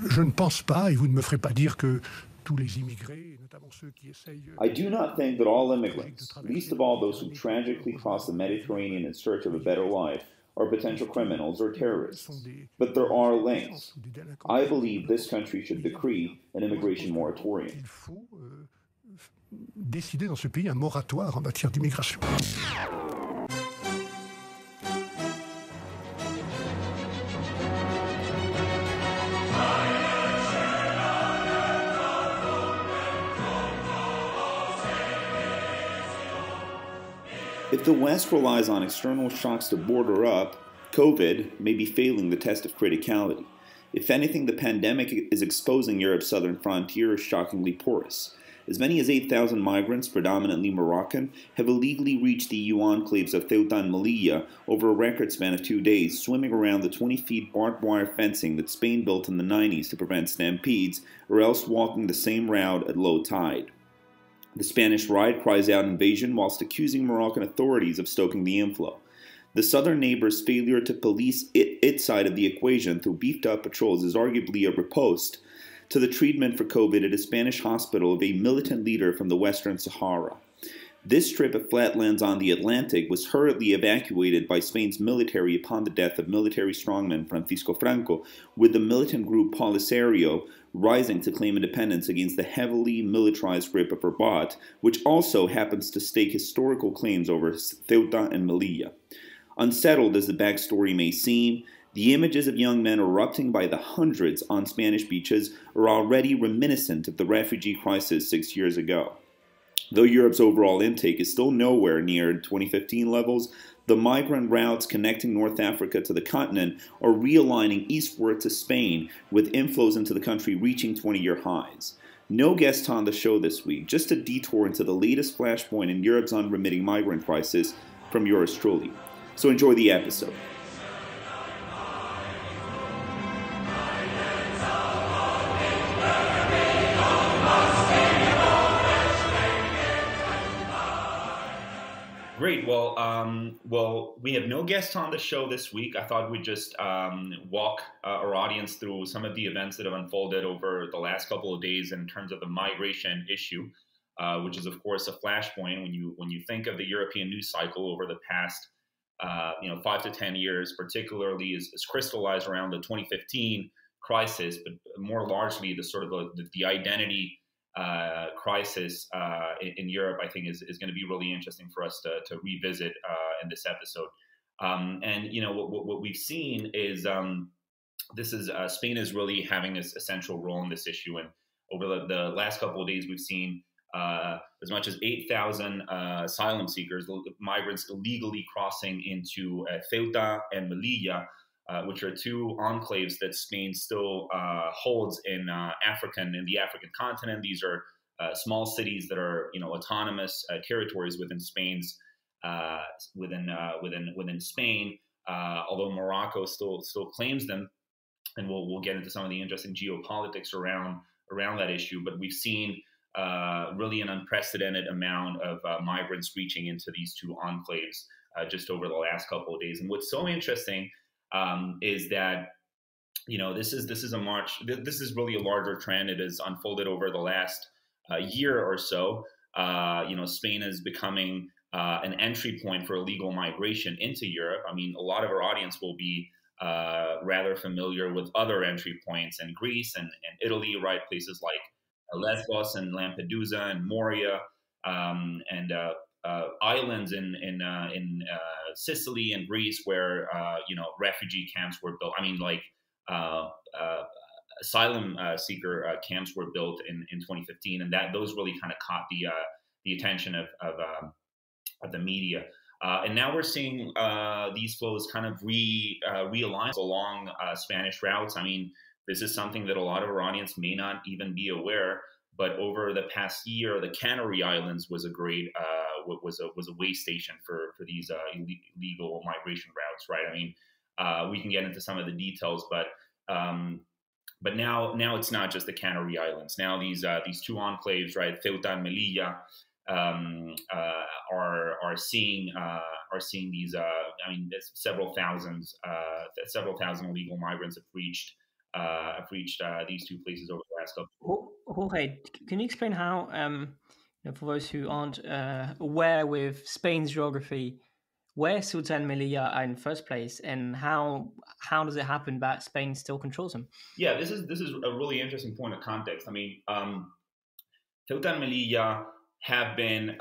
Je ne pense pas, et vous ne me ferez pas dire que tous les immigrés, notamment ceux qui essayent I do not think that all tragiques de immigrants, least traverser of la all those who Méditerranée pour tragically cross the rejoindre leur vie Mediterranean in search of a better privilégiée life, are des potential victimes criminals or sont terrorists. des But there are puissances links. ou des délinquants I puissants ou believe this n'importe country quel should pays européen. decree an Moi, je pense immigration moratorium. qu'il faut décider dans ce pays un moratoire en matière d'immigration. If the West relies on external shocks to border up, COVID may be failing the test of criticality. If anything, the pandemic is exposing Europe's southern frontier as shockingly porous. As many as 8,000 migrants, predominantly Moroccan, have illegally reached the EU enclaves of Ceuta and Melilla over a record span of 2 days, swimming around the 20-feet barbed wire fencing that Spain built in the 90s to prevent stampedes, or else walking the same route at low tide. The Spanish right cries out invasion whilst accusing Moroccan authorities of stoking the inflow. The southern neighbor's failure to police its side of the equation through beefed-up patrols is arguably a riposte to the treatment for COVID at a Spanish hospital of a militant leader from the Western Sahara. This strip of flatlands on the Atlantic was hurriedly evacuated by Spain's military upon the death of military strongman Francisco Franco, with the militant group POLISARIO rising to claim independence against the heavily militarized grip of Rabat, which also happens to stake historical claims over Ceuta and Melilla. Unsettled as the backstory may seem, the images of young men erupting by the hundreds on Spanish beaches are already reminiscent of the refugee crisis 6 years ago. Though Europe's overall intake is still nowhere near 2015 levels, the migrant routes connecting North Africa to the continent are realigning eastward to Spain, with inflows into the country reaching 20-year highs. No guest on the show this week, just a detour into the latest flashpoint in Europe's unremitting migrant crisis from yours truly. So enjoy the episode. Great. Well, we have no guests on the show this week. I thought we'd just walk our audience through some of the events that have unfolded over the last couple of days in terms of the migration issue, which is, of course, a flashpoint when you think of the European news cycle over the past 5 to 10 years, particularly is crystallized around the 2015 crisis, but more largely the sort of the identity crisis in Europe, I think, is going to be really interesting for us to revisit in this episode. And what we've seen is Spain is really having a central role in this issue. And over the last couple of days, we've seen as much as 8,000 asylum seekers, migrants illegally crossing into Ceuta and Melilla, which are two enclaves that Spain still holds in the African continent. These are small cities that are autonomous territories within Spain's within Spain. Although Morocco still claims them, and we'll get into some of the interesting geopolitics around that issue. But we've seen really an unprecedented amount of migrants reaching into these two enclaves just over the last couple of days. And what's so interesting is that this is a march. This is really a larger trend. It has unfolded over the last year or so. Spain is becoming an entry point for illegal migration into Europe. I mean, a lot of our audience will be rather familiar with other entry points in Greece and Italy, right? Places like Lesbos and Lampedusa and Moria, and islands in Sicily and Greece where refugee camps were built. I mean, like asylum seeker camps were built in 2015, and those really kind of caught the attention of the media. And now we're seeing these flows kind of realign along Spanish routes. I mean, this is something that a lot of our audience may not even be aware. But over the past year, the Canary Islands was a great was a way station for these illegal migration routes, right? I mean, we can get into some of the details, but now it's not just the Canary Islands. Now these two enclaves, right, Ceuta and Melilla, are seeing these. I mean, several thousand illegal migrants have reached I've reached these two places over the last couple. Jorge, can you explain how, for those who aren't aware with Spain's geography, where Ceuta and Melilla are in the first place, and how does it happen that Spain still controls them? Yeah, this is a really interesting point of context. I mean, Ceuta and Melilla have been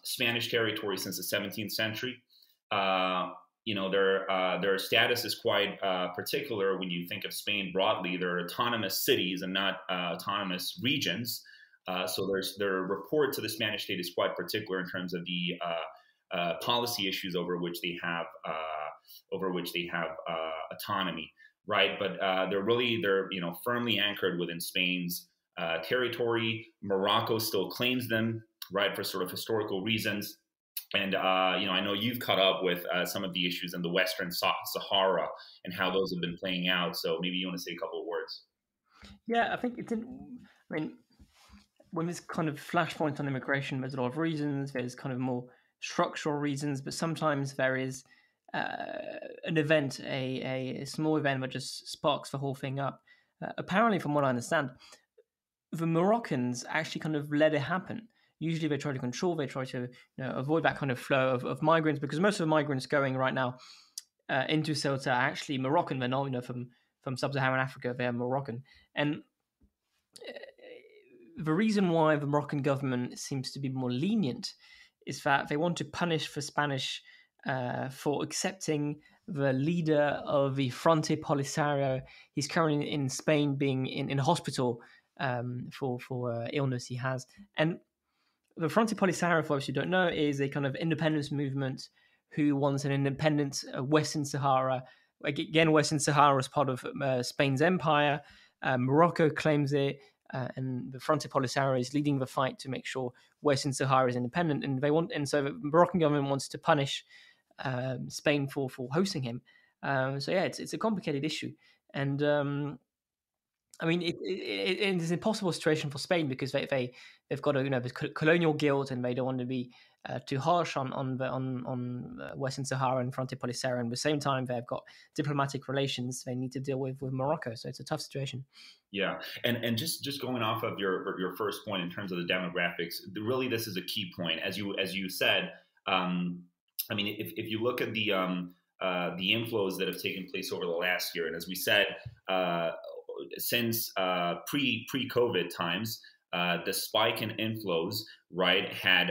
Spanish territory since the 17th century. Their status is quite particular when you think of Spain broadly. They're autonomous cities and not autonomous regions. So their report to the Spanish state is quite particular in terms of the policy issues over which they have autonomy, right? But they're firmly anchored within Spain's territory. Morocco still claims them, right, for sort of historical reasons. And I know you've caught up with some of the issues in the Western Sahara and how those have been playing out. So maybe you want to say a couple of words. Yeah, I think when there's kind of flashpoint on immigration, there's a lot of reasons. There's kind of more structural reasons, but sometimes there is an event, a small event that just sparks the whole thing up. Apparently, from what I understand, the Moroccans actually kind of let it happen. Usually they try to control, they try to avoid that kind of flow of migrants, because most of the migrants going right now into Ceuta are actually Moroccan. They're not from sub-Saharan Africa, they're Moroccan. And the reason why the Moroccan government seems to be more lenient is that they want to punish the Spanish for accepting the leader of the Frente Polisario. He's currently in Spain, being in hospital for illness he has. And the Frente Polisario, for those who don't know, is a kind of independence movement who wants an independent Western Sahara. Again, Western Sahara is part of Spain's empire. Morocco claims it, and the Frente Polisario is leading the fight to make sure Western Sahara is independent. And so the Moroccan government wants to punish Spain for hosting him. So yeah, it's a complicated issue, and it's an impossible situation for Spain because they've got this colonial guilt, and they don't want to be too harsh on Western Sahara and Frente Polisario. And at the same time, they've got diplomatic relations they need to deal with Morocco. So it's a tough situation. Yeah, and just going off of your first point in terms of the demographics, really this is a key point, as you said. If you look at the inflows that have taken place over the last year, and as we said. Since pre-COVID times, the spike in inflows, right, had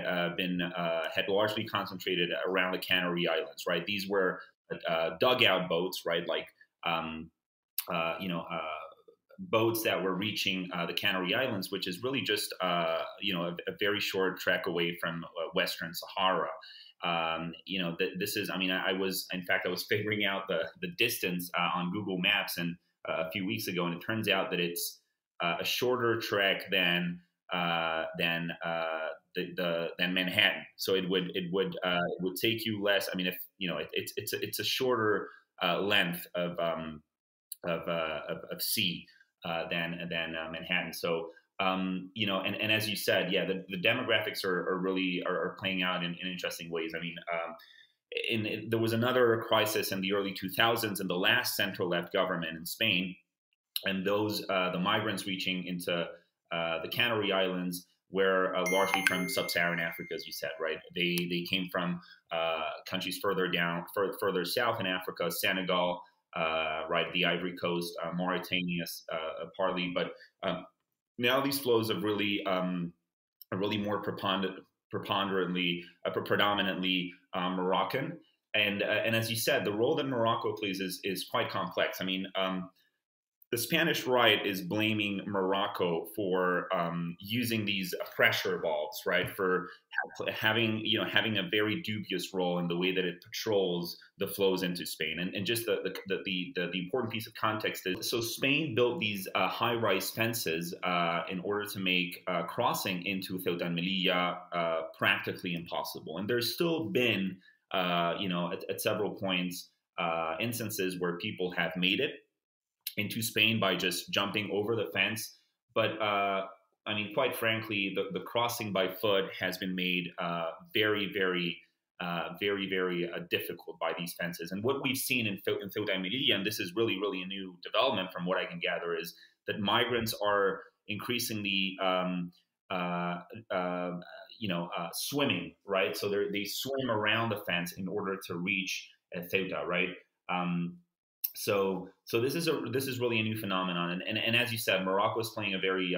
largely concentrated around the Canary Islands, right? These were dugout boats, right, like boats that were reaching the Canary Islands, which is really just a very short trek away from Western Sahara. This is. I was figuring out the distance on Google Maps and. A few weeks ago, and it turns out that it's a shorter trek than Manhattan. So it would take you less. It's a shorter length of sea than Manhattan. So and as you said, yeah, the demographics are really playing out in interesting ways. There was another crisis in the early 2000s in the last center-left government in Spain, and the migrants reaching into the Canary Islands were largely from sub-Saharan Africa, as you said, right? They came from countries further south in Africa, Senegal, right, the Ivory Coast, Mauritania, partly, but now these flows have really are really more predominantly Moroccan. And as you said, the role that Morocco plays is quite complex. The Spanish right is blaming Morocco for using these pressure valves, right, for having a very dubious role in the way that it patrols the flows into Spain. And just the important piece of context is, so Spain built these high-rise fences in order to make crossing into Ceuta and Melilla practically impossible. And there's still been, at several points, instances where people have made it into Spain by just jumping over the fence. But quite frankly, the crossing by foot has been made very, very very, very difficult by these fences. And what we've seen in Ceuta and Melilla, and this is really, really a new development from what I can gather, is that migrants are increasingly, swimming, right? So they swim around the fence in order to reach Ceuta, right? So this is really a new phenomenon, and as you said, Morocco is playing a very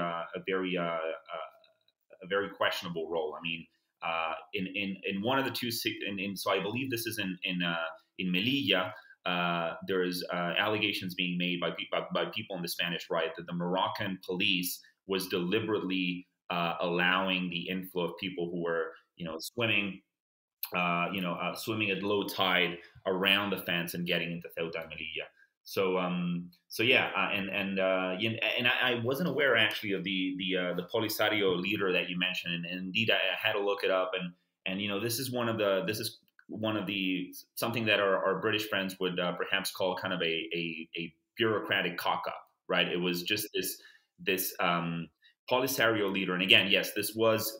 questionable role. I mean, in one of the two, so I believe this is in Melilla. There's allegations being made by people in the Spanish right that the Moroccan police was deliberately allowing the inflow of people who were swimming swimming at low tide around the fence and getting into Ceuta and Melilla. So yeah, and I wasn't aware actually of the POLISARIO leader that you mentioned, and indeed I had to look it up, and this is one of the something that our British friends would perhaps call kind of a bureaucratic cock up, right? It was just this POLISARIO leader, and again, yes, this was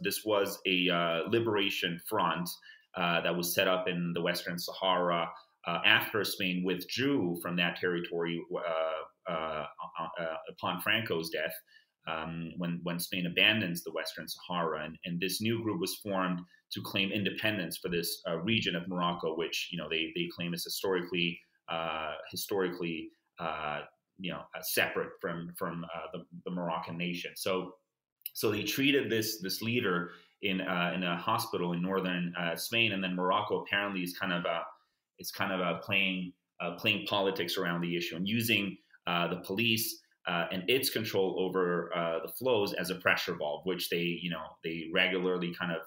a liberation front that was set up in the Western Sahara after Spain withdrew from that territory upon Franco's death, when Spain abandons the Western Sahara, and this new group was formed to claim independence for this region of Morocco, which they claim is historically separate from the Moroccan nation. So they treated this leader in a hospital in northern Spain, and then Morocco apparently is kind of playing politics around the issue and using the police and its control over the flows as a pressure valve, which they regularly kind of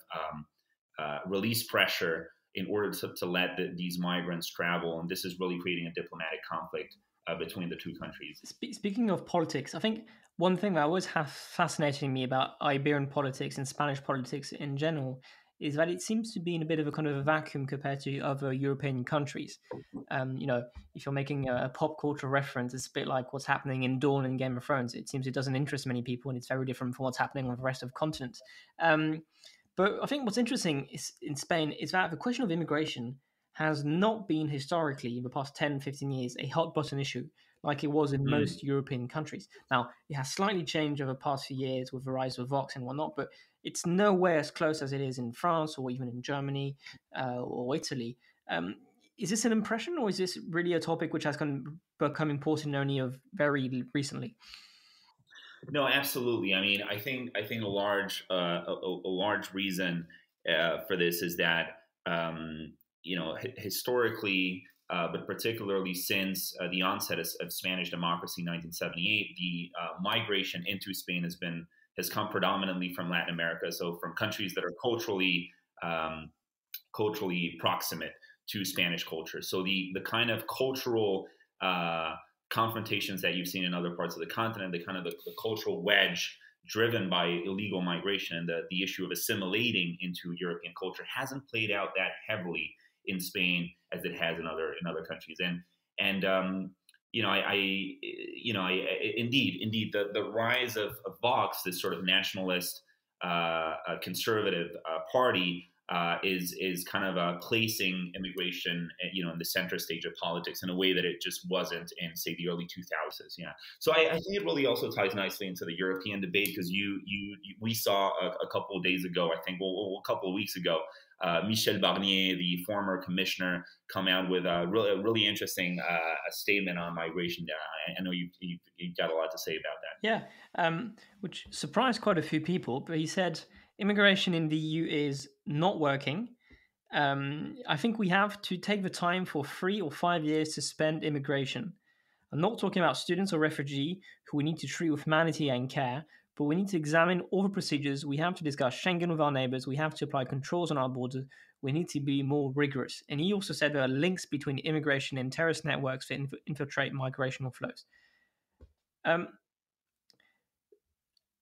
release pressure in order to let these migrants travel, and this is really creating a diplomatic conflict between the two countries. Speaking of politics, I think one thing that always has fascinating me about Iberian politics and Spanish politics in general is that it seems to be in a bit of a kind of a vacuum compared to other European countries. If you're making a pop culture reference, it's a bit like what's happening in Dawn and Game of Thrones. It seems it doesn't interest many people, and it's very different from what's happening on the rest of the continent. But I think what's interesting in Spain is that the question of immigration has not been historically, in the past 10, 15 years, a hot button issue like it was in most European countries. Now, it has slightly changed over the past few years with the rise of Vox and whatnot, but it's nowhere as close as it is in France or even in Germany or Italy. Is this an impression, or is this really a topic which has become important only of very recently? No, absolutely. I mean, I think a large reason for this is that historically, but particularly since the onset of Spanish democracy in 1978, the migration into Spain has come predominantly from Latin America, so from countries that are culturally proximate to Spanish culture. So the kind of cultural confrontations that you've seen in other parts of the continent, the cultural wedge driven by illegal migration and the issue of assimilating into European culture hasn't played out that heavily in Spain as it has in other countries. Indeed, the rise of Vox, this sort of nationalist conservative party, is kind of placing immigration, in the center stage of politics in a way that it just wasn't in, say, the early 2000s. Yeah. So I think it really also ties nicely into the European debate, because we saw a couple of days ago, I think, a couple of weeks ago, Michel Barnier, the former commissioner, come out with a really interesting statement on migration. I know you've got a lot to say about that. Yeah, which surprised quite a few people. But he said immigration in the EU is not working. I think we have to take the time for 3 or 5 years to spend immigration. I'm not talking about students or refugees who we need to treat with humanity and care, but we need to examine all the procedures. We have to discuss Schengen with our neighbors. We have to apply controls on our borders. We need to be more rigorous. And he also said there are links between immigration and terrorist networks that infiltrate migrational flows.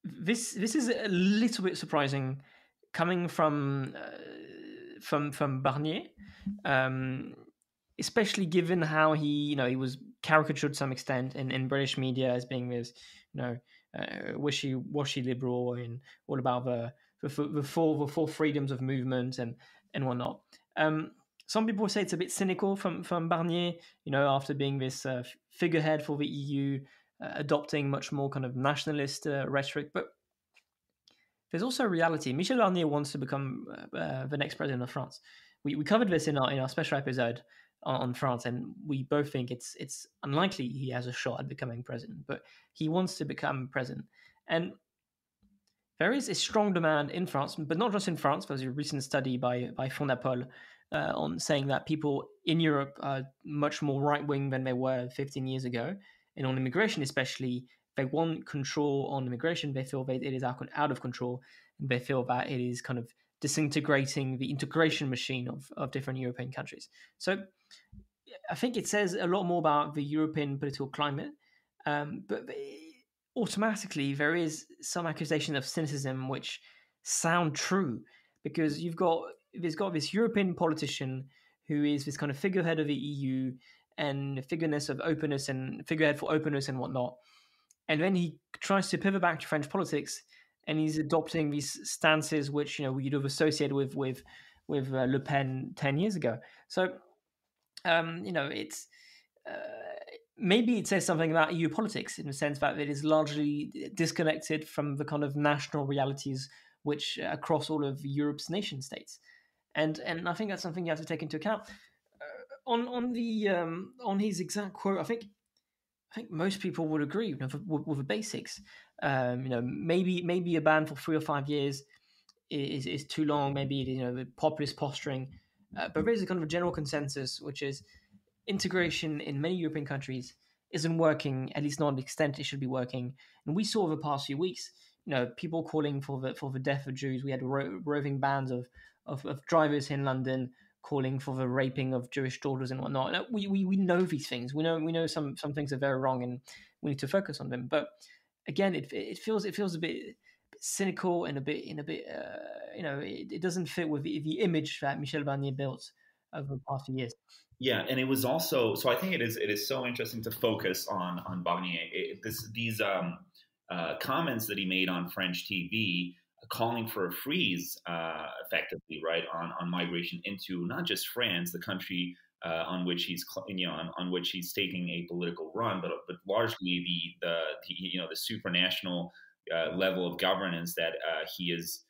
This is a little bit surprising coming from Barnier, especially given how he was caricatured to some extent in British media as being this wishy-washy liberal and all about the full freedoms of movement and whatnot. Some people say it's a bit cynical from Barnier, after being this figurehead for the EU, adopting much more kind of nationalist rhetoric. But there's also a reality. Michel Barnier wants to become the next president of France. We covered this in our special episode on France, and we both think it's unlikely he has a shot at becoming president, but he wants to become president. And there is a strong demand in France, but not just in France. There's a recent study by Fondapol on saying that people in Europe are much more right-wing than they were 15 years ago. And on immigration especially, they want control on immigration. They feel that it is out of control, and they feel that it is kind of disintegrating the integration machine of different European countries. So I think it says a lot more about the European political climate, but automatically there is some accusation of cynicism which sound true, because there's got this European politician who is this kind of figurehead of the EU and figurehead for openness and whatnot, and then he tries to pivot back to French politics, and he's adopting these stances which we'd have associated with Le Pen 10 years ago. So it's maybe it says something about EU politics in the sense that it is largely disconnected from the kind of national realities which across all of Europe's nation states, and I think that's something you have to take into account. On his exact quote, I think most people would agree with the basics. Maybe a ban for 3 or 5 years is too long. Maybe populist posturing, but there's a kind of a general consensus, which is integration in many European countries isn't working, at least not to the extent it should be working. And we saw over the past few weeks, people calling for the death of Jews. We had roving bands of drivers in London calling for the raping of Jewish daughters and whatnot. We know these things. We know some things are very wrong, and we need to focus on them. But again, it feels a bit cynical and a bit it doesn't fit with the image that Michel Barnier built over the past few years. Yeah, and it was also so. I think it is so interesting to focus on Barnier. These comments that he made on French TV, calling for a freeze, effectively, right, on migration into not just France, the country on which he's on which he's taking a political run, but largely the supranational level of governance that he's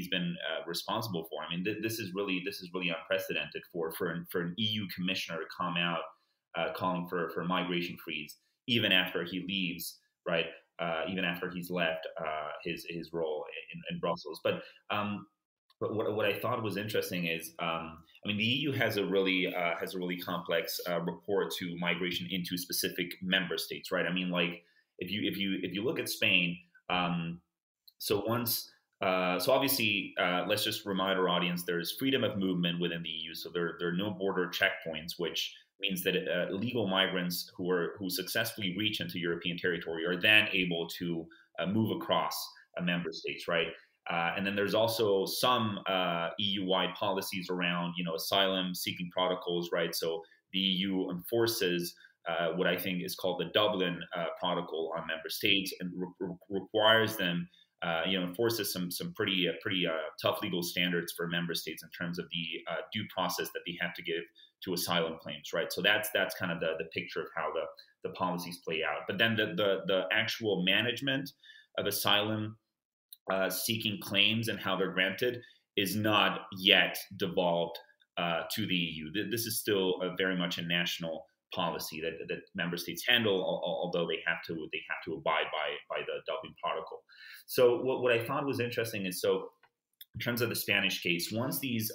been responsible for. I mean, this is really unprecedented for an EU commissioner to come out calling for a migration freeze even after he leaves, right? Even after he's left his role in Brussels. But what I thought was interesting is, the EU has a really complex report to migration into specific member states, right? I mean, like if you look at Spain. So obviously, let's just remind our audience there is freedom of movement within the EU. So there are no border checkpoints, which means that illegal migrants who successfully reach into European territory are then able to move across member states, right? And then there's also some EU-wide policies around, asylum-seeking protocols, right? So the EU enforces what I think is called the Dublin Protocol on member states and requires them. Enforces some pretty tough legal standards for member states in terms of the due process that they have to give to asylum claims, right? So that's kind of the picture of how the policies play out. But then the actual management of asylum seeking claims and how they're granted is not yet devolved to the EU. This is still very much a national policy that member states handle, although they have to abide by the Dublin Protocol. So what I thought was interesting is, so in terms of the Spanish case, once these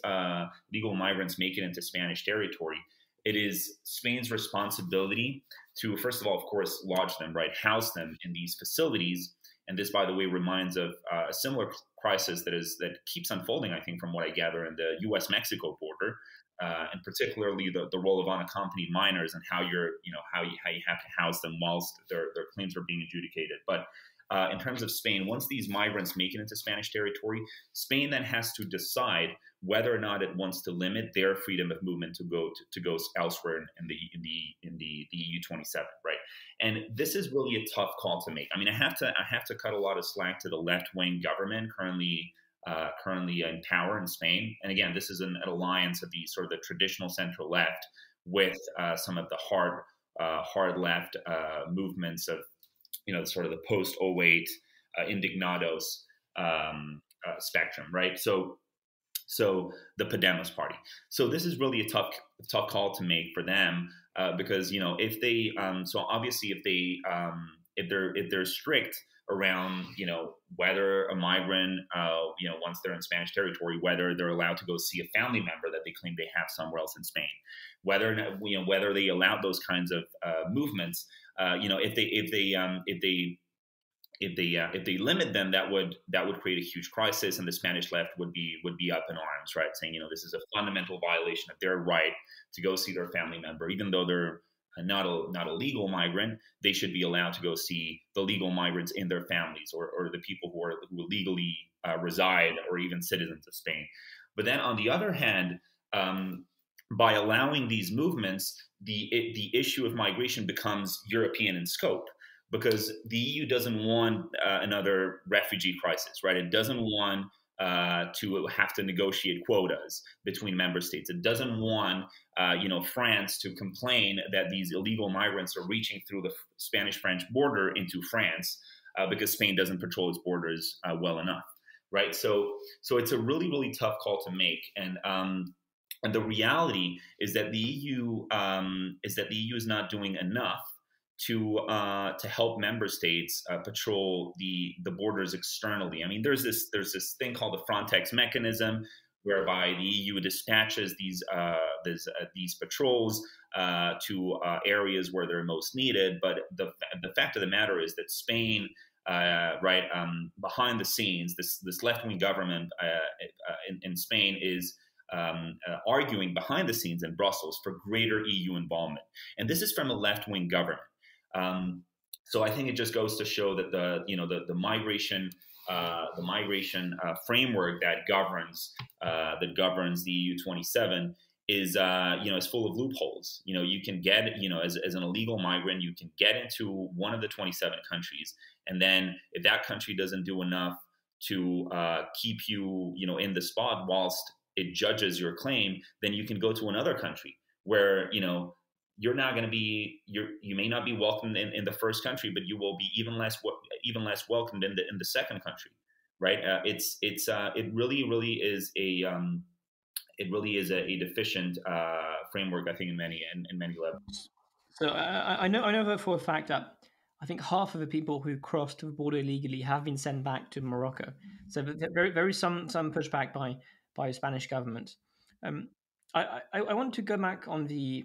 legal migrants make it into Spanish territory, it is Spain's responsibility to, first of all, of course, lodge them, right, house them in these facilities. And this, by the way, reminds of a similar crisis that keeps unfolding, I think, from what I gather, in the U.S.-Mexico border. And particularly the role of unaccompanied minors and how you have to house them whilst their claims are being adjudicated. But in terms of Spain, once these migrants make it into Spanish territory, Spain then has to decide whether or not it wants to limit their freedom of movement to go elsewhere in the EU 27, right? And this is really a tough call to make. I mean, I have to cut a lot of slack to the left wing government currently currently in power in Spain. And again, this is an alliance of the sort of the traditional central left with some of the hard left movements of, sort of the post '08 indignados spectrum, right? So the Podemos party. So this is really a tough call to make for them because if they so obviously if they're strict around whether a migrant once they're in Spanish territory, whether they're allowed to go see a family member that they claim they have somewhere else in Spain, whether they allow those kinds of movements, if they limit them, that would create a huge crisis, and the Spanish left would be up in arms, right? Saying this is a fundamental violation of their right to go see their family member, even though they're not a legal migrant. They should be allowed to go see the legal migrants in their families, or the people who legally reside, or even citizens of Spain. But then on the other hand, by allowing these movements, the issue of migration becomes European in scope. Because the EU doesn't want another refugee crisis, right? It doesn't want to have to negotiate quotas between member states. It doesn't want, France to complain that these illegal migrants are reaching through the Spanish-French border into France because Spain doesn't patrol its borders well enough, right? So it's a really, really tough call to make, and the reality is that the EU is not doing enough to help member states patrol the borders externally. I mean, there's this thing called the Frontex mechanism, whereby the EU dispatches these patrols to areas where they're most needed. But the fact of the matter is that Spain, behind the scenes, this left-wing government in Spain is arguing behind the scenes in Brussels for greater EU involvement, and this is from a left-wing government. So I think it just goes to show that the migration framework that governs the EU 27 is full of loopholes. You can get as an illegal migrant, you can get into one of the 27 countries, and then if that country doesn't do enough to keep you in the spot whilst it judges your claim, then you can go to another country where you're not going to be you may not be welcomed in the first country, but you will be even less welcomed in the second country, right? It really is a deficient framework, I think, in many levels. So I know for a fact that I think half of the people who crossed the border illegally have been sent back to Morocco. So very some pushback by the Spanish government. I want to go back on the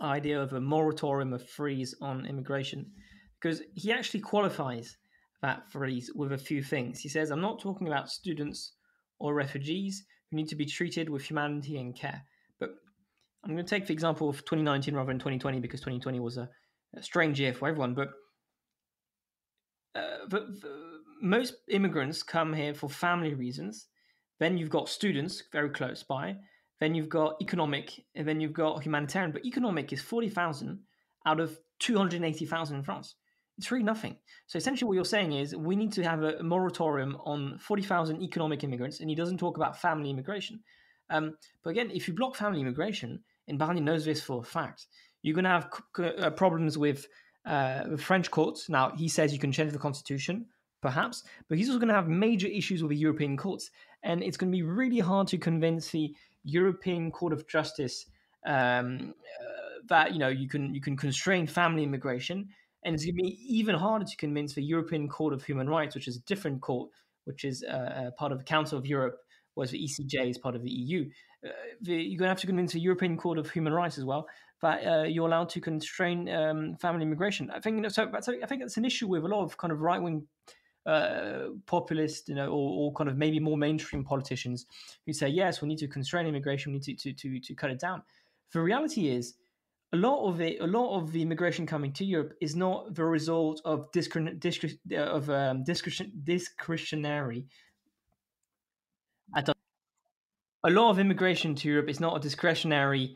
idea of a moratorium, a freeze on immigration, because he actually qualifies that freeze with a few things. He says, I'm not talking about students or refugees who need to be treated with humanity and care. But I'm going to take the example of 2019 rather than 2020, because 2020 was a strange year for everyone. But most immigrants come here for family reasons. Then you've got students very close by. Then you've got economic, and then you've got humanitarian. But economic is 40,000 out of 280,000 in France. It's really nothing. So essentially what you're saying is we need to have a moratorium on 40,000 economic immigrants, and he doesn't talk about family immigration. But again, if you block family immigration, and Barnier knows this for a fact, you're going to have problems with French courts. Now, he says you can change the constitution, perhaps, but he's also going to have major issues with the European courts. And it's going to be really hard to convince the European Court of Justice that you can constrain family immigration, and it's going to be even harder to convince the European Court of Human Rights, which is a different court, which is part of the Council of Europe, whereas the ECJ is part of the EU. You're going to have to convince the European Court of Human Rights as well that you're allowed to constrain family immigration. I think I think that's an issue with a lot of kind of right-wing populist, or kind of maybe more mainstream politicians who say, yes, we need to constrain immigration, we need to cut it down. The reality is, a lot of the immigration coming to Europe is not the result of discretionary. A lot of immigration to Europe is not a discretionary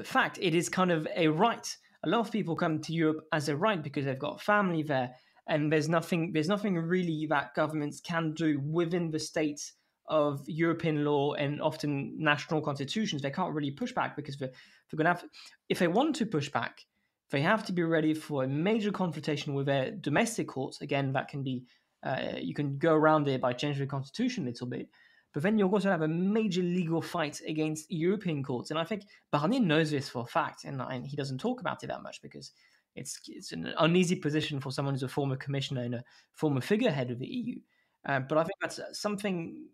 fact. It is kind of a right. A lot of people come to Europe as a right because they've got family there. and there's nothing really that governments can do within the states of European law and often national constitutions. They can't really push back because they're going to have, if they want to push back, they have to be ready for a major confrontation with their domestic courts. Again, that can be, you can go around it by changing the constitution a little bit, but then you're going to have a major legal fight against European courts. And I think Barnier knows this for a fact, and he doesn't talk about it that much because it's an uneasy position for someone who's a former commissioner and a former figurehead of the EU. But I think that's something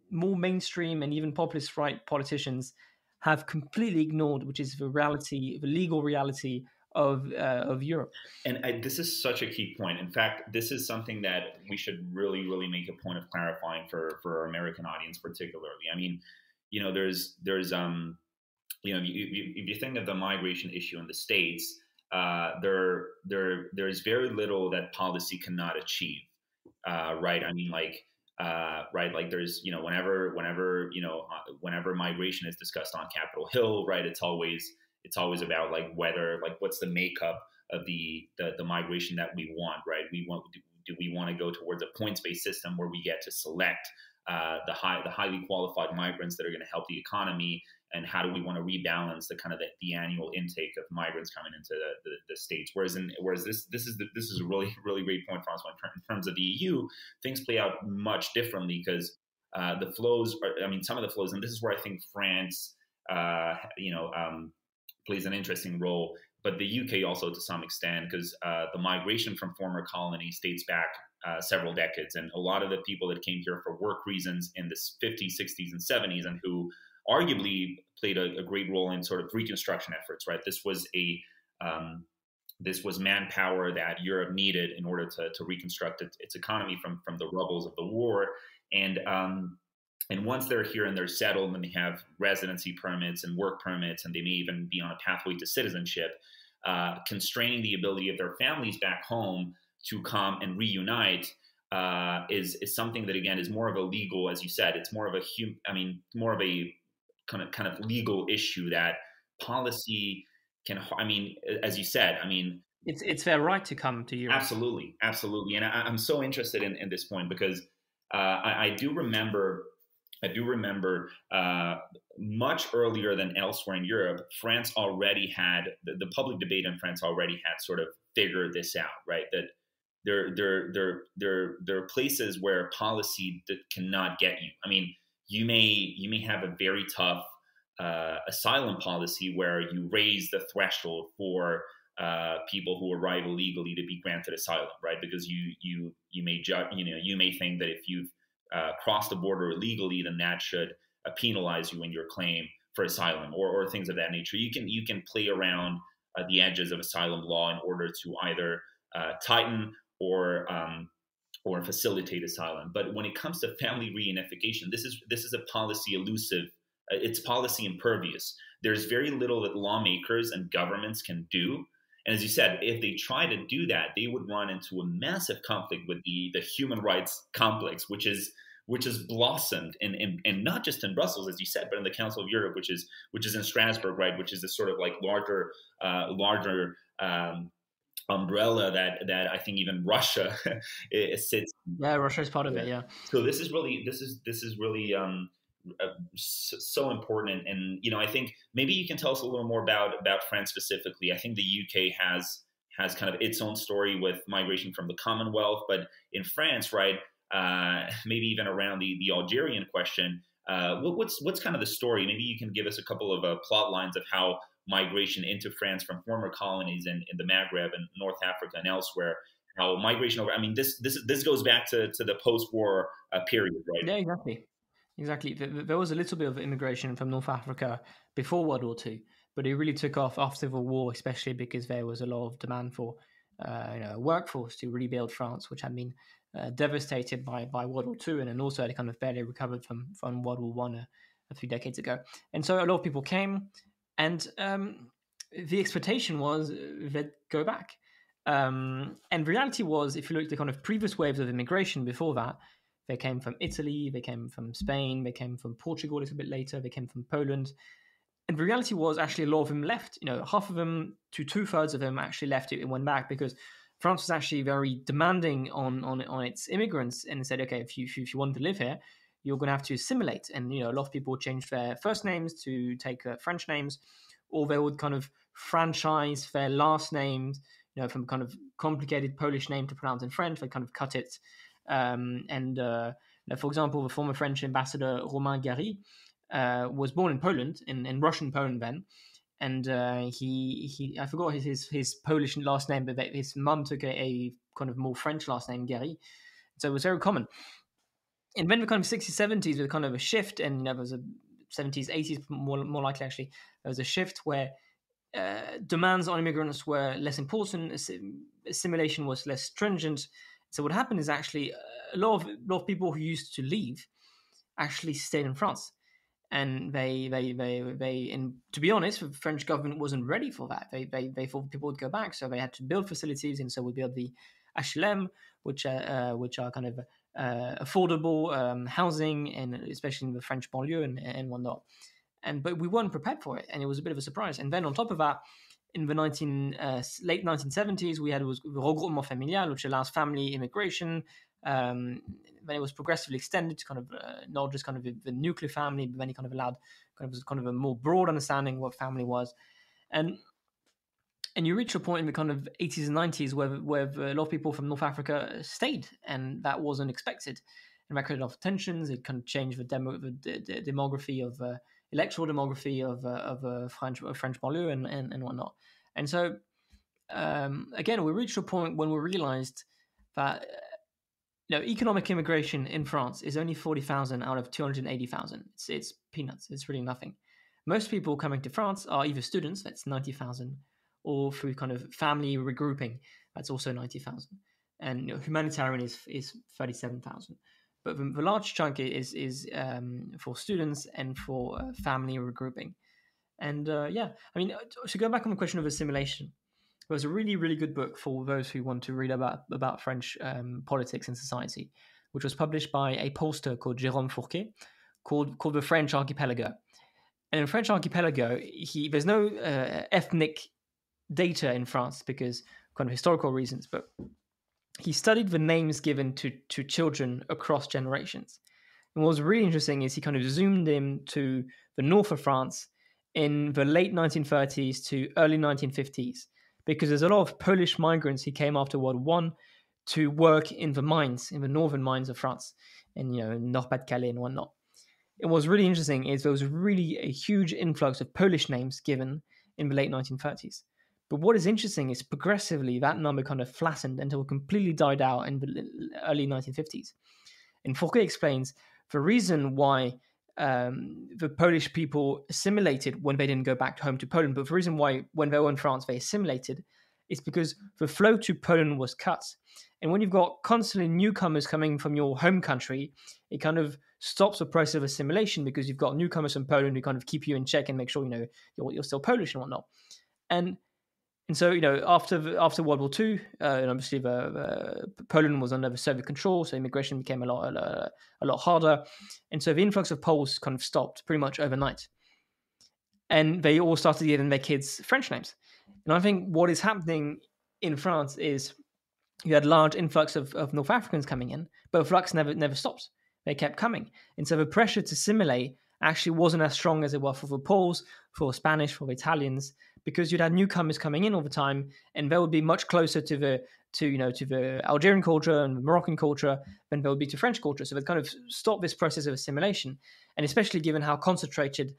more mainstream and even populist right politicians have completely ignored, which is the reality, the legal reality of Europe. And this is such a key point. In fact, this is something that we should really, really make a point of clarifying for our American audience, particularly. I mean, there's if you think of the migration issue in the States, there's very little that policy cannot achieve, right? I mean, right, like there's whenever migration is discussed on Capitol Hill, right, it's always about what's the makeup of the migration that we want, right? Do we want to go towards a points-based system where we get to select the highly qualified migrants that are going to help the economy, and how do we want to rebalance the annual intake of migrants coming into the states? Whereas this is a really, really great point, Francois. In terms of the EU, things play out much differently because the flows some of the flows, and this is where I think France plays an interesting role, but the UK also to some extent, because the migration from former colonies dates back several decades, and a lot of the people that came here for work reasons in the 50s, 60s, and 70s, and who arguably played a great role in sort of reconstruction efforts, right? This was manpower that Europe needed in order to reconstruct its economy from the rubbles of the war, and once they're here and they're settled and they have residency permits and work permits, and they may even be on a pathway to citizenship, constraining the ability of their families back home to come and reunite is something that, again, is more of a legal, as you said, it's more of a kind of legal issue that policy can, as you said, it's their right to come to Europe. Absolutely. And I'm so interested in this point because I do remember much earlier than elsewhere in Europe, France already had, the public debate in France already had sort of figured this out, right? That there are places where policy that cannot get you. I mean, you may have a very tough asylum policy where you raise the threshold for people who arrive illegally to be granted asylum, right? Because you may think that if you've crossed the border illegally, then that should penalize you in your claim for asylum, or things of that nature. You can play around the edges of asylum law in order to either tighten or facilitate asylum. But when it comes to family reunification, this is a policy elusive. It's policy impervious. There's very little that lawmakers and governments can do. And as you said, if they try to do that, they would run into a massive conflict with the human rights complex, which has blossomed and not just in Brussels, as you said, but in the Council of Europe, which is in Strasbourg, right? Which is this sort of like larger umbrella that I think even Russia sits. Yeah, Russia is part of it. Yeah. So this is really so important, and I think maybe you can tell us a little more about France specifically. I think the UK has kind of its own story with migration from the Commonwealth, but in France, right, maybe even around the Algerian question, what's kind of the story? Maybe you can give us a couple of plot lines of how migration into France from former colonies in the Maghreb and North Africa and elsewhere, how migration over. I mean, this goes back to the post-war period, right? Yeah, exactly. There was a little bit of immigration from North Africa before World War II, but it really took off after the war, especially because there was a lot of demand for a workforce to rebuild France, which had been devastated by World War II, and then also had kind of barely recovered from World War I a few decades ago. And so a lot of people came, and the expectation was they'd go back. And reality was, if you look at the kind of previous waves of immigration before that, they came from Italy, they came from Spain, they came from Portugal a little bit later, they came from Poland. And the reality was actually a lot of them left. Half of them to 2/3 of them actually left it and went back because France was actually very demanding on its immigrants, and said, okay, if you want to live here, you're going to have to assimilate. And a lot of people changed their first names to take French names, or they would kind of franchise their last names, from kind of complicated Polish name to pronounce in French. They kind of cut it. For example, the former French ambassador Romain Gary was born in Poland, in Russian Poland then. And he I forgot his Polish last name, but his mum took a kind of more French last name, Gary. So it was very common. And then the kind of 60s, 70s, with kind of a shift, and there was a 70s, 80s, more likely actually, there was a shift where demands on immigrants were less important, assimilation was less stringent. So what happened is actually a lot of people who used to leave actually stayed in France. And they and to be honest, the French government wasn't ready for that. They thought people would go back, so they had to build facilities, and so we built the HLM, which are kind of affordable housing, and especially in the French banlieue and whatnot. But we weren't prepared for it, and it was a bit of a surprise. And then on top of that, in the late 1970s, we had regroupement familial, which allows family immigration. Then it was progressively extended to kind of not just kind of the nuclear family, but then it kind of allowed kind of a more broad understanding of what family was. And you reach a point in the kind of 80s and 90s where a lot of people from North Africa stayed, and that wasn't expected. And that created a lot of tensions. It kind of changed the demography of electoral demography of French banlieue and whatnot. And so again, we reached a point when we realized that economic immigration in France is only 40,000 out of 280,000. It's peanuts. It's really nothing. Most people coming to France are either students, that's 90,000, or through kind of family regrouping, that's also 90,000. And humanitarian is 37,000. But the large chunk is for students and for family regrouping. And to go back on the question of assimilation, it was a really, really good book for those who want to read about French politics and society, which was published by a pollster called Jérôme Fourquet, called The French Archipelago. And in French Archipelago, there's no ethnic data in France because kind of historical reasons, but he studied the names given to children across generations. And what was really interesting is he kind of zoomed in to the north of France in the late 1930s to early 1950s, because there's a lot of Polish migrants who came after World War I to work in the mines, in the northern mines of France, and in Nord-Pas-de-Calais and whatnot. And what's really interesting is there was really a huge influx of Polish names given in the late 1930s. But what is interesting is progressively that number kind of flattened until it completely died out in the early 1950s. And Fourquet explains the reason why the Polish people assimilated when they didn't go back home to Poland, but the reason why when they were in France they assimilated is because the flow to Poland was cut. And when you've got constantly newcomers coming from your home country, it kind of stops the process of assimilation because you've got newcomers from Poland who kind of keep you in check and make sure you're still Polish and whatnot. And so after World War II, and obviously Poland was under the Soviet control, so immigration became a lot harder, and so the influx of Poles kind of stopped pretty much overnight, and they all started giving their kids French names. And I think what is happening in France is you had large influx of North Africans coming in, but the flux never stopped. They kept coming, and so the pressure to assimilate actually wasn't as strong as it was for the Poles, for Spanish, for the Italians, because you'd have newcomers coming in all the time, and they would be much closer to the Algerian culture and the Moroccan culture than they would be to French culture. So they kind of stopped this process of assimilation, and especially given how concentrated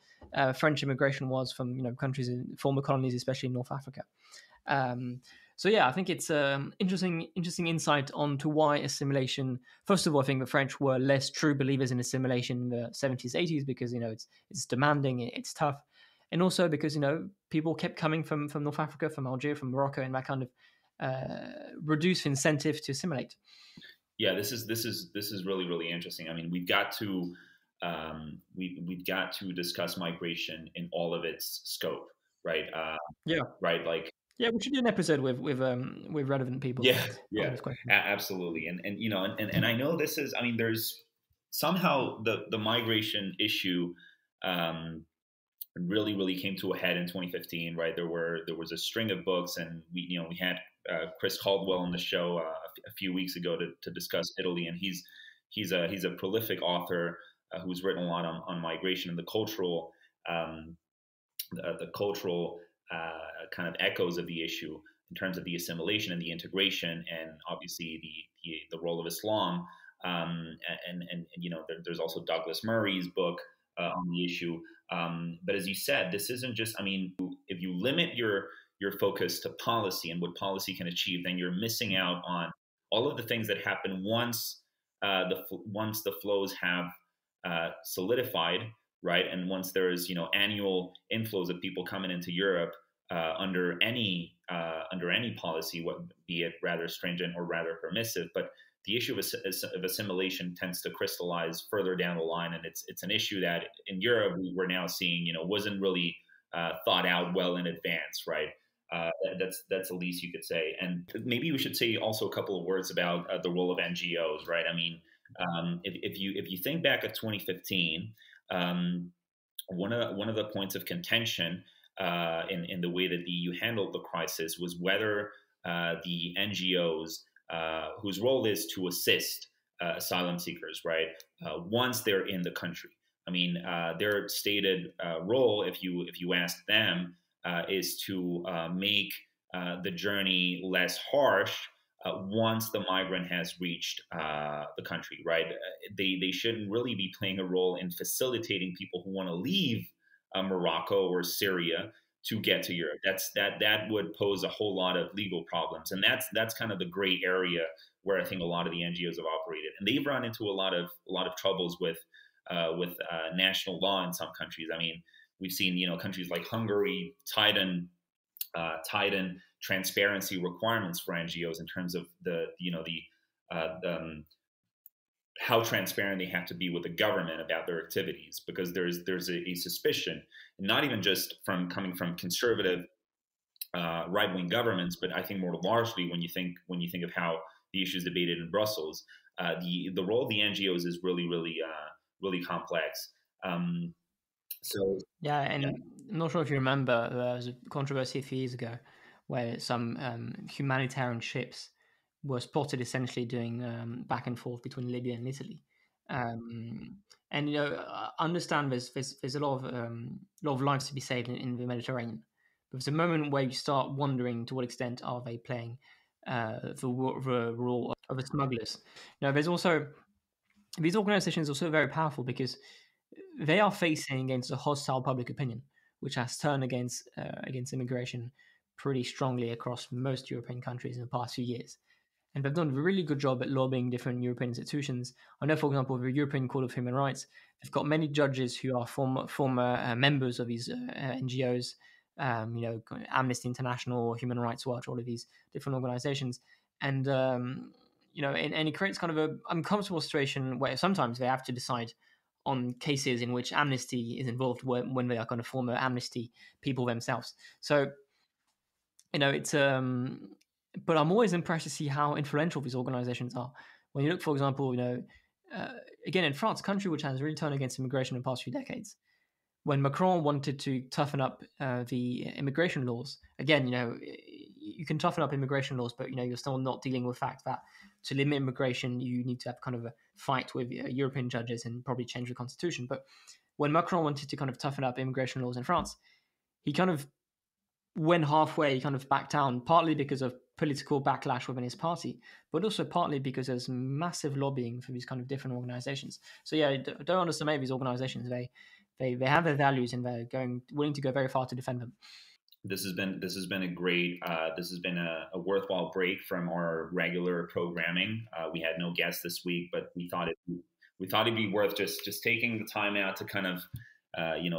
French immigration was from countries in former colonies, especially in North Africa. So yeah, I think it's interesting insight onto why assimilation. First of all, I think the French were less true believers in assimilation in the 70s, 80s because it's demanding, it's tough, and also because people kept coming from North Africa, from Algeria, from Morocco, and that kind of reduced incentive to assimilate. Yeah, this is really, really interesting. I mean, we've got to discuss migration in all of its scope, right? Right, like. Yeah, we should do an episode with relevant people. Yeah, absolutely. And I know this is. I mean, there's somehow the migration issue really came to a head in 2015. Right, there was a string of books, and we had Chris Caldwell on the show a few weeks ago to discuss Italy, and he's a prolific author who's written a lot on migration and the cultural kind of echoes of the issue in terms of the assimilation and the integration, and obviously the role of Islam. And there's also Douglas Murray's book on the issue. But as you said, this isn't just, if you limit your focus to policy and what policy can achieve, then you're missing out on all of the things that happen once the flows have solidified, right? And once there's annual inflows of people coming into Europe under any policy, be it rather stringent or rather permissive, but the issue of assimilation tends to crystallize further down the line, and it's an issue that in Europe we're now seeing wasn't really thought out well in advance, right? That's the least you could say. And maybe we should say also a couple of words about the role of NGOs, right? If you think back at 2015, one of the points of contention in the way that the EU handled the crisis was whether the NGOs, whose role is to assist asylum seekers, right, once they're in the country. Their stated role, if you ask them, is to make the journey less harsh once the migrant has reached the country, right? They shouldn't really be playing a role in facilitating people who want to leave Morocco or Syria to get to Europe. That would pose a whole lot of legal problems, and that's kind of the gray area where I think a lot of the NGOs have operated, and they've run into a lot of troubles with national law in some countries. We've seen countries like Hungary tighten transparency requirements for NGOs in terms of the how transparent they have to be with the government about their activities, because there's a suspicion, not even just coming from conservative right-wing governments, but I think more largely when you think of how the issue is debated in Brussels, the role of the NGOs is really complex. I'm not sure if you remember, there was a controversy a few years ago where some humanitarian ships were spotted essentially doing back and forth between Libya and Italy. Understand there's a lot of lives to be saved in the Mediterranean. But there's a moment where you start wondering to what extent are they playing the role of the smugglers. There's also, these organizations are also very powerful because they are facing against a hostile public opinion, which has turned against immigration pretty strongly across most European countries in the past few years. And they've done a really good job at lobbying different European institutions. I know, for example, the European Court of Human Rights, they've got many judges who are former members of these NGOs, Amnesty International, Human Rights Watch, all of these different organizations. And, and it creates kind of an uncomfortable situation where sometimes they have to decide on cases in which Amnesty is involved when they are kind of former Amnesty people themselves. So, it's... But I'm always impressed to see how influential these organizations are. When you look, for example, again, in France, a country which has really turned against immigration in the past few decades, when Macron wanted to toughen up the immigration laws, again, you can toughen up immigration laws, but, you're still not dealing with the fact that to limit immigration, you need to have kind of a fight with European judges and probably change the constitution. But when Macron wanted to kind of toughen up immigration laws in France, he kind of went halfway, kind of backed down, partly because of political backlash within his party, but also partly because there's massive lobbying for these kind of different organizations. So don't underestimate these organizations. They have their values and they're willing to go very far to defend them. This has been a great. This has been a worthwhile break from our regular programming. We had no guests this week, but we thought it'd be worth just taking the time out to kind of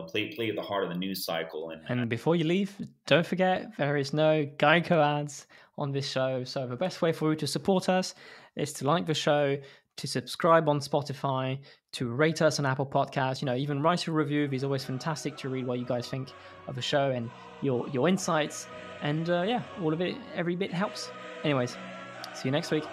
play at the heart of the news cycle. And before you leave, don't forget there is no Geico ads on this show. So the best way for you to support us is to like the show, to subscribe on Spotify, to rate us on Apple Podcasts, even write a review. It's always fantastic to read what you guys think of the show and your insights. And all of it, every bit helps. Anyways, see you next week.